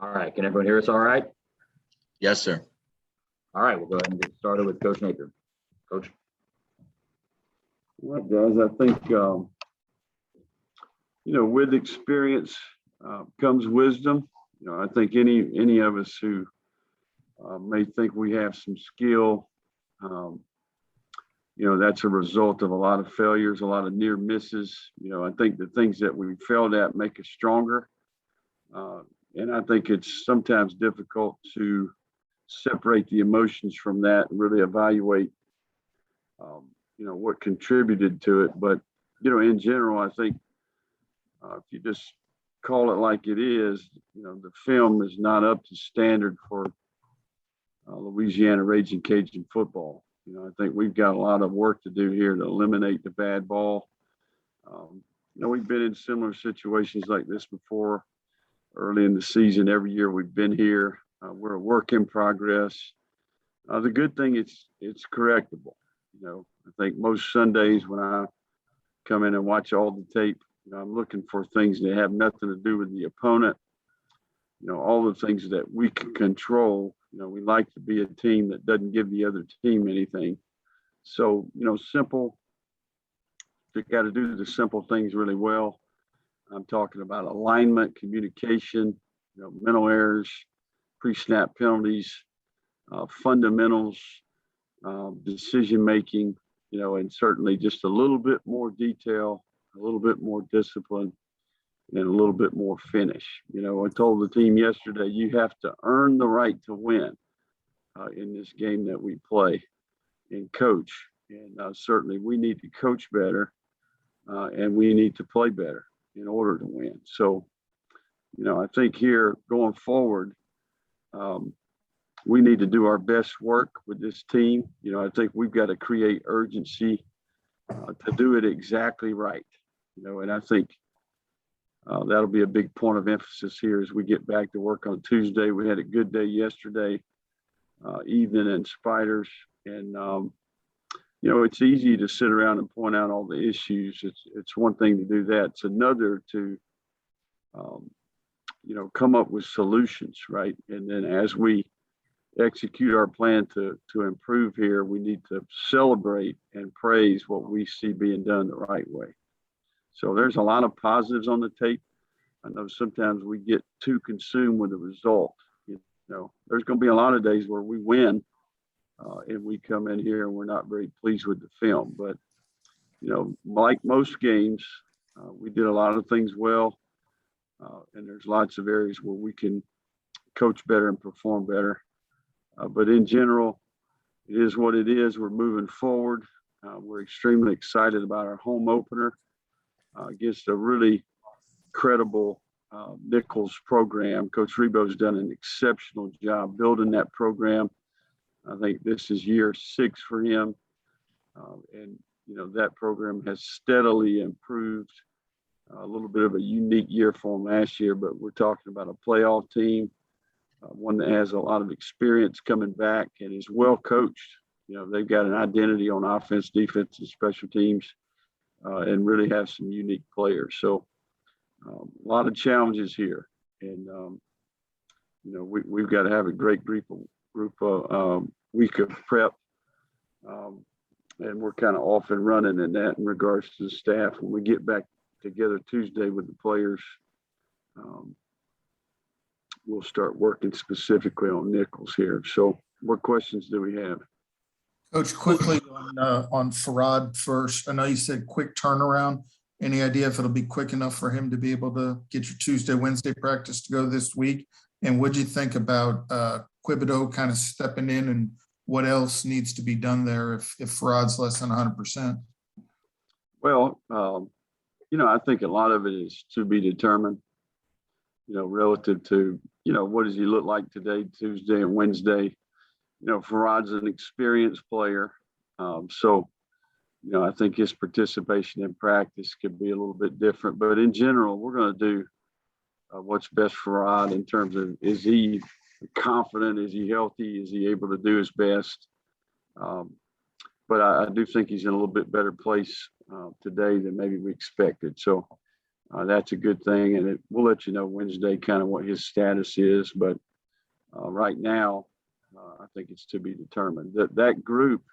All right, can everyone hear us all right? Yes, sir. All right, we'll go ahead and get started with Coach Napier. Coach. Well, guys, I think, with experience comes wisdom. I think any of us who may think we have some skill, that's a result of a lot of failures, a lot of near misses. I think the things that we failed at make us stronger. And I think it's sometimes difficult to separate the emotions from that and really evaluate, what contributed to it. But, in general, I think if you just call it like it is, the film is not up to standard for Louisiana Raging Cajun football. I think we've got a lot of work to do here to eliminate the bad ball. We've been in similar situations like this before early in the season. Every year we've been here. We're a work in progress. The good thing is it's correctable. I think most Sundays when I come in and watch all the tape, I'm looking for things that have nothing to do with the opponent. All the things that we can control. We like to be a team that doesn't give the other team anything. So, simple. You got to do the simple things really well. I'm talking about alignment, communication, mental errors, pre-snap penalties, fundamentals, decision-making, and certainly just a little bit more detail, a little bit more discipline, and a little bit more finish. I told the team yesterday, you have to earn the right to win in this game that we play and coach. And certainly we need to coach better and we need to play better in order to win. So, I think here going forward, we need to do our best work with this team. I think we've got to create urgency to do it exactly right. And I think that'll be a big point of emphasis here as we get back to work on Tuesday. We had a good day yesterday evening in Spiders. And, it's easy to sit around and point out all the issues. It's one thing to do that. It's another to, come up with solutions, right? And then as we execute our plan to improve here, we need to celebrate and praise what we see being done the right way. So there's a lot of positives on the tape. I know sometimes we get too consumed with the result. There's going to be a lot of days where we win and we come in here and we're not very pleased with the film. But, like most games, we did a lot of things well. And there's lots of areas where we can coach better and perform better. But in general, it is what it is. We're moving forward. We're extremely excited about our home opener against a really credible Nicholls program. Coach Rebo's done an exceptional job building that program. I think this is year 6 for him. And, that program has steadily improved. A little bit of a unique year for him last year, but we're talking about a playoff team, one that has a lot of experience coming back and is well coached. They've got an identity on offense, defense, and special teams, and really have some unique players. So a lot of challenges here. And, we've got to have a great week of prep. And we're kind of off and running in that in regards to the staff. When we get back together Tuesday with the players, we'll start working specifically on Nicholls here. So what questions do we have? Coach, quickly on Farad first. I know you said quick turnaround. Any idea if it'll be quick enough for him to be able to get your Tuesday, Wednesday practice to go this week? And what'd you think about Quibido kind of stepping in, and what else needs to be done there if Farad's less than 100%? Well, I think a lot of it is to be determined, relative to, what does he look like today, Tuesday and Wednesday? Farad's an experienced player. So, I think his participation in practice could be a little bit different. But in general, we're going to do what's best for Farad in terms of, is he confident? Is he healthy? Is he able to do his best? But I do think he's in a little bit better place today than maybe we expected. So that's a good thing. And we'll let you know Wednesday kind of what his status is. But right now, I think it's to be determined. That group,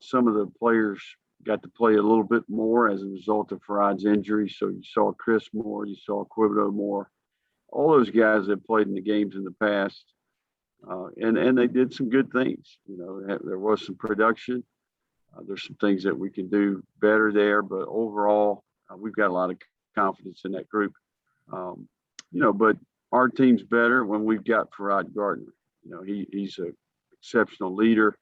some of the players got to play a little bit more as a result of Farad's injury. So you saw Chris more, you saw Quibido more. All those guys that played in the games in the past, and they did some good things. There was some production. There's some things that we can do better there, but overall, we've got a lot of confidence in that group. But our team's better when we've got Farad Gardner. He's an exceptional leader.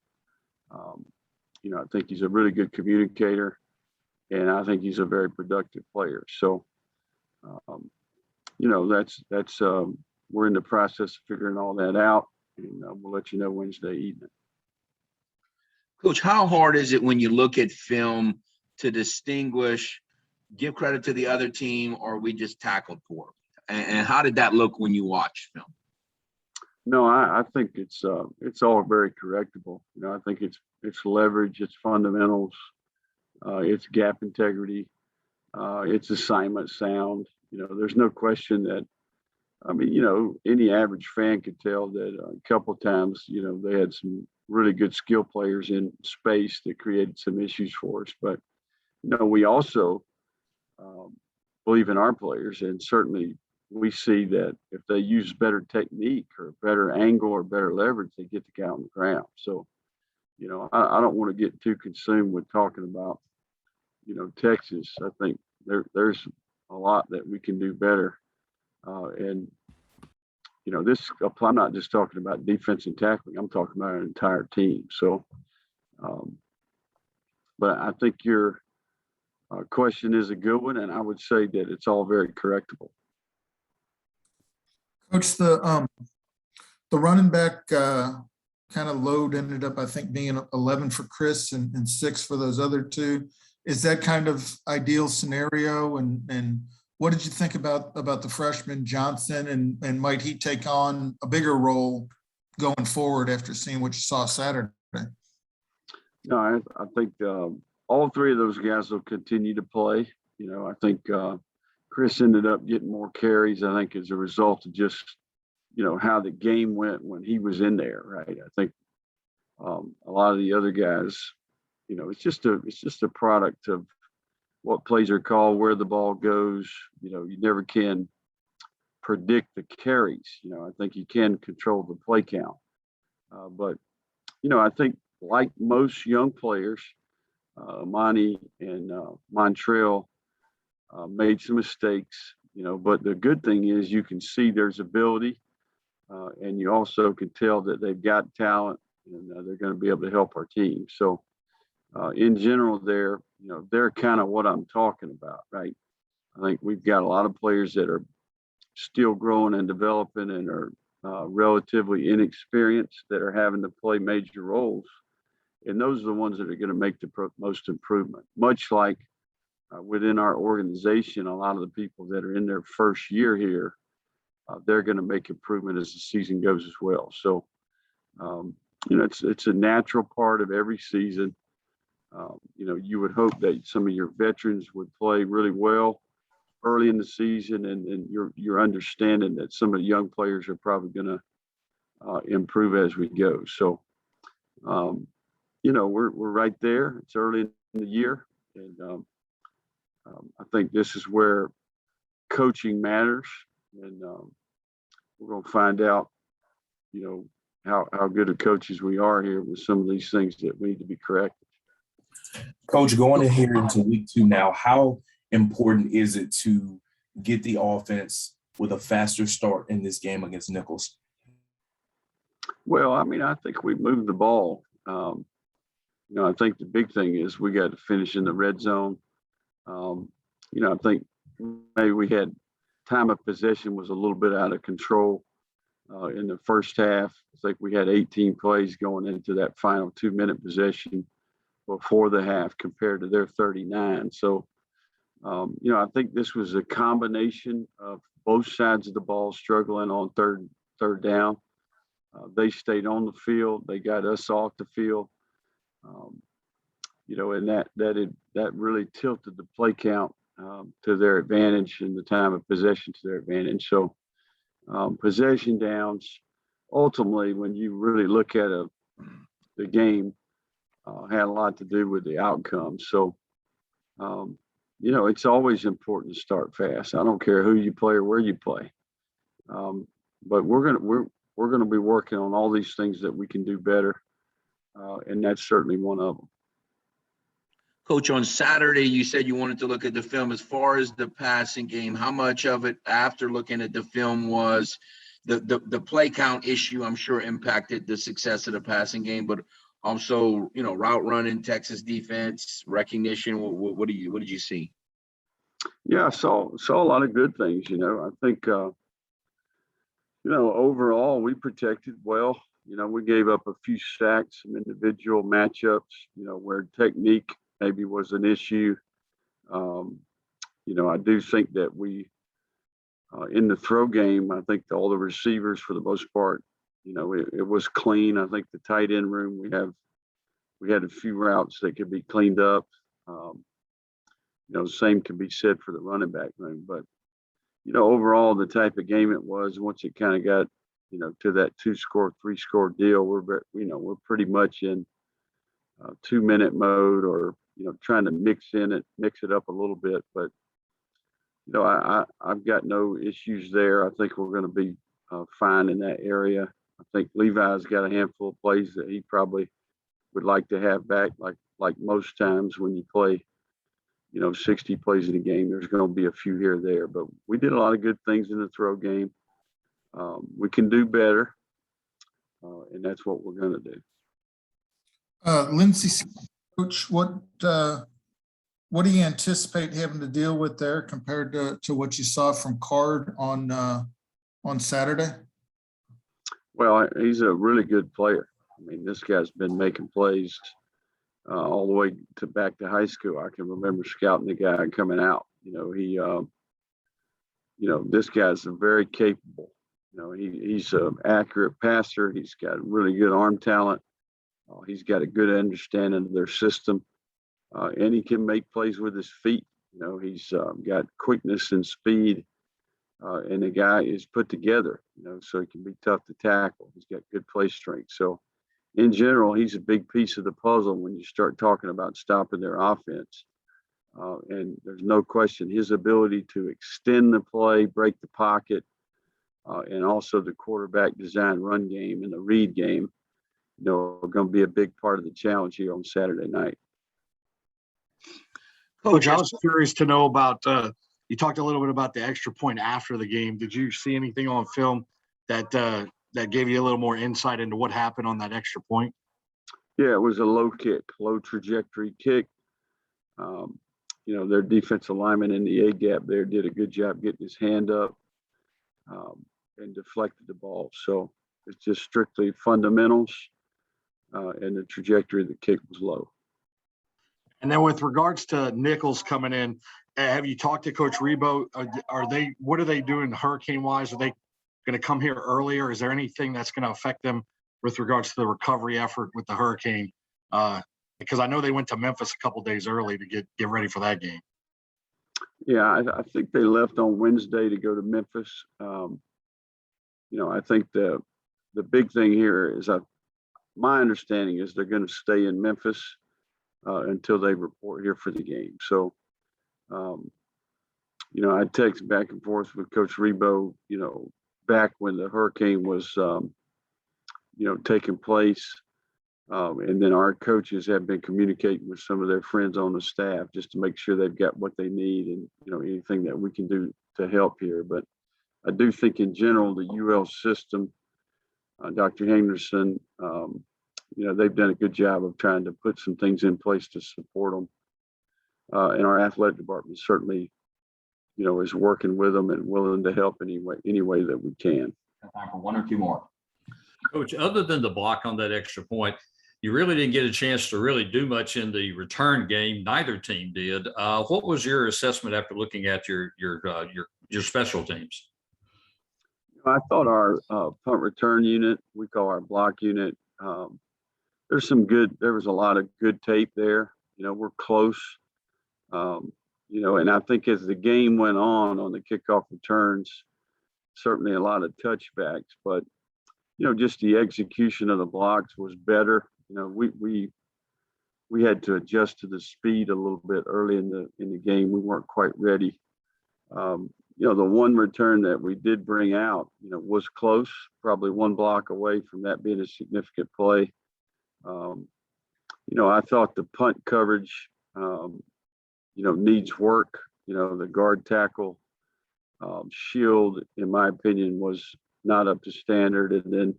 I think he's a really good communicator, and I think he's a very productive player. So, that's we're in the process of figuring all that out, and we'll let you know Wednesday evening. Coach, how hard is it when you look at film to distinguish, give credit to the other team, or we just tackled poor? And how did that look when you watch film? No, I think it's all very correctable. I think it's leverage, it's fundamentals, it's gap integrity, it's assignment sound. There's no question that, any average fan could tell that a couple of times, they had some really good skill players in space that created some issues for us. But, we also believe in our players, and certainly we see that if they use better technique or better angle or better leverage, they get the guy on the ground. So, I don't want to get too consumed with talking about, Texas. I think there's a lot that we can do better. I'm not just talking about defense and tackling. I'm talking about an entire team. So, but I think your question is a good one, and I would say that it's all very correctable. Coach, the running back kind of load ended up, I think, being 11 for Chris and 6 for those other two. Is that kind of ideal scenario? And what did you think about the freshman Johnson, and might he take on a bigger role going forward after seeing what you saw Saturday? No, I think all three of those guys will continue to play. I think Chris ended up getting more carries, I think, as a result of just, how the game went when he was in there, right? I think a lot of the other guys, it's just a product of what plays are called, where the ball goes. You never can predict the carries. I think you can control the play count. But I think like most young players, Monty and Montrell made some mistakes, but the good thing is you can see there's ability, and you also can tell that they've got talent, and they're going to be able to help our team. So in general, they're kind of what I'm talking about, right? I think we've got a lot of players that are still growing and developing and are relatively inexperienced that are having to play major roles. And those are the ones that are going to make the most improvement. Much like within our organization, a lot of the people that are in their first year here, they're going to make improvement as the season goes as well. So, it's a natural part of every season. You would hope that some of your veterans would play really well early in the season, and you're understanding that some of the young players are probably going to improve as we go. So, we're right there. It's early in the year, and I think this is where coaching matters, and we're going to find out, how good of coaches we are here with some of these things that we need to be corrected. Coach, going in here into week 2 now, how important is it to get the offense with a faster start in this game against Nicholls? Well, I think we moved the ball. I think the big thing is we got to finish in the red zone. I think maybe we had time of possession was a little bit out of control in the first half. I think we had 18 plays going into that final 2-minute possession before the half compared to their 39. So, I think this was a combination of both sides of the ball struggling on third down. They stayed on the field. They got us off the field. And that really tilted the play count to their advantage and the time of possession to their advantage. So possession downs, ultimately, when you really look at the game, had a lot to do with the outcome. So, it's always important to start fast. I don't care who you play or where you play. But we're gonna be working on all these things that we can do better, and that's certainly one of them. Coach, on Saturday, you said you wanted to look at the film. As far as the passing game, how much of it, after looking at the film, was the play count issue? I'm sure impacted the success of the passing game, but also, route running, Texas defense, recognition. What did you see? Yeah, I saw a lot of good things. I think overall we protected well. We gave up a few sacks, some individual matchups. Where technique maybe was an issue. I do think that we in the throw game, I think all the receivers for the most part, it was clean. I think the tight end room, we had a few routes that could be cleaned up. Same can be said for the running back room. But, overall, the type of game it was, once it kind of got, to that 2-score, 3-score deal, we're pretty much in 2-minute mode, or, trying to mix it up a little bit. But, I've got no issues there. I think we're going to be fine in that area. I think Levi's got a handful of plays that he probably would like to have back, like most times when you play 60 plays in a game, there's going to be a few here or there, but we did a lot of good things in the throw game. We can do better, and that's what we're going to do. Lindsey, Coach, what do you anticipate having to deal with there compared to what you saw from Card on Saturday? Well, he's a really good player. I mean, this guy's been making plays all the way back to high school. I can remember scouting the guy coming out. This guy's very capable. He's an accurate passer. He's got really good arm talent. He's got a good understanding of their system, and he can make plays with his feet. He's got quickness and speed, and the guy is put together. So he can be tough to tackle. He's got good play strength. So, in general, he's a big piece of the puzzle when you start talking about stopping their offense. And there's no question his ability to extend the play, break the pocket, and also the quarterback design run game and the read game, are going to be a big part of the challenge here on Saturday night. Coach, I was curious to know about, you talked a little bit about the extra point after the game. Did you see anything on film that gave you a little more insight into what happened on that extra point? Yeah, it was a low trajectory kick. Their defensive lineman in the A gap there did a good job getting his hand up and deflected the ball. So it's just strictly fundamentals, and the trajectory of the kick was low. And then with regards to Nicholls coming in, have you talked to Coach Rebo? What are they doing hurricane-wise? Are they going to come here earlier? Is there anything that's going to affect them with regards to the recovery effort with the hurricane? Because I know they went to Memphis a couple days early to get ready for that game. Yeah, I think they left on Wednesday to go to Memphis. I think the big thing here is my understanding is they're going to stay in Memphis until they report here for the game. So, I text back and forth with Coach Rebo, back when the hurricane was, taking place. And then our coaches have been communicating with some of their friends on the staff just to make sure they've got what they need and, anything that we can do to help here. But I do think in general, the UL system, Dr. Henderson, they've done a good job of trying to put some things in place to support them. And our athletic department certainly, is working with them and willing to help any way that we can. Time for one or two more. Coach, other than the block on that extra point, you really didn't get a chance to really do much in the return game. Neither team did. What was your assessment after looking at your special teams? I thought our punt return unit, we call our block unit, there was a lot of good tape there. We're close. And I think as the game went on the kickoff returns, certainly a lot of touchbacks, but, just the execution of the blocks was better. We had to adjust to the speed a little bit early in the game. We weren't quite ready. The one return that we did bring out, was close, probably one block away from that being a significant play. I thought the punt coverage, needs work. The guard tackle shield, in my opinion, was not up to standard. And then,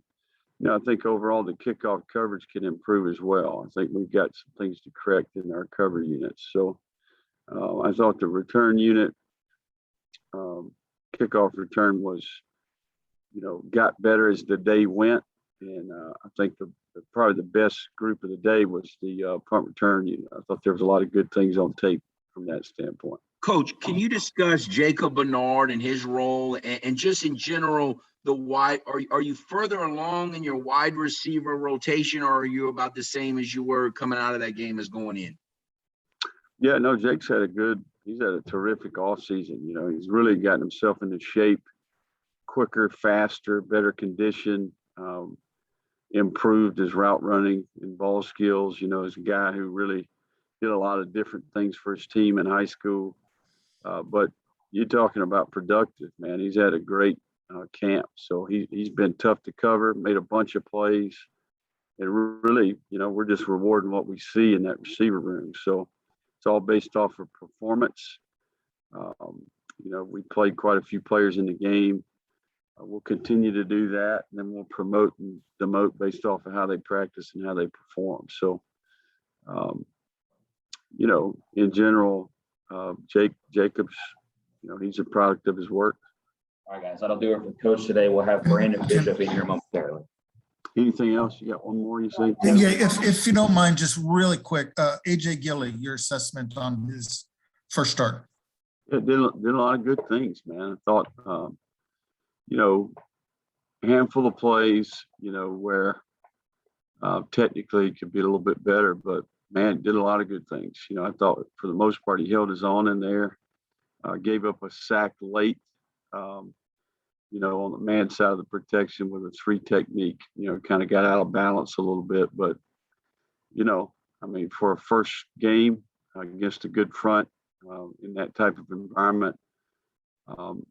I think overall the kickoff coverage can improve as well. I think we've got some things to correct in our cover units. So I thought the return unit, kickoff return was, got better as the day went. And I think probably the best group of the day was the punt return unit. I thought there was a lot of good things on tape from that standpoint. Coach, can you discuss Jacob Bernard and his role and just in general, the wide, are you further along in your wide receiver rotation, or are you about the same as you were coming out of that game as going in? Yeah, no, Jake's he's had a terrific offseason. He's really gotten himself into shape, quicker, faster, better condition, improved his route running and ball skills. He's a guy who really did a lot of different things for his team in high school. But you're talking about productive, man. He's had a great camp. So he's been tough to cover, made a bunch of plays. And really, we're just rewarding what we see in that receiver room. So it's all based off of performance. We played quite a few players in the game. We'll continue to do that, and then we'll promote and demote based off of how they practice and how they perform. So, in general, Jacobs, he's a product of his work. All right, guys, that'll do it for Coach today. We'll have Brandon Bishop in here momentarily. Anything else? You got one more, you say? Yeah, if you don't mind, just really quick, AJ Gilly, your assessment on his first start. Yeah, did a lot of good things, man. I thought, a handful of plays, where technically it could be a little bit better, but man, did a lot of good things. I thought for the most part he held his own in there, gave up a sack late, on the man side of the protection with a 3 technique, kind of got out of balance a little bit. But, for a first game against a good front in that type of environment,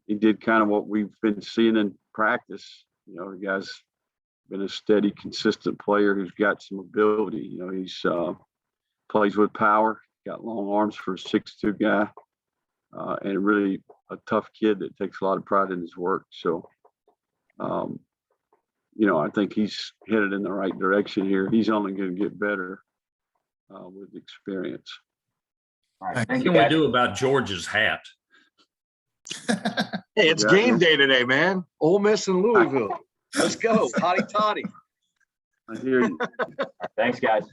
he did kind of what we've been seeing in practice. The guy's been a steady, consistent player who's got some ability. He's plays with power, got long arms for a 6'2" guy, and really a tough kid that takes a lot of pride in his work. So, I think he's headed in the right direction here. He's only going to get better with experience. All right, What thank can you, we guys. do about George's hat? Hey, it's game day today, man. Ole Miss and Louisville. Let's go. Hotty toddy. I hear you. Thanks, guys.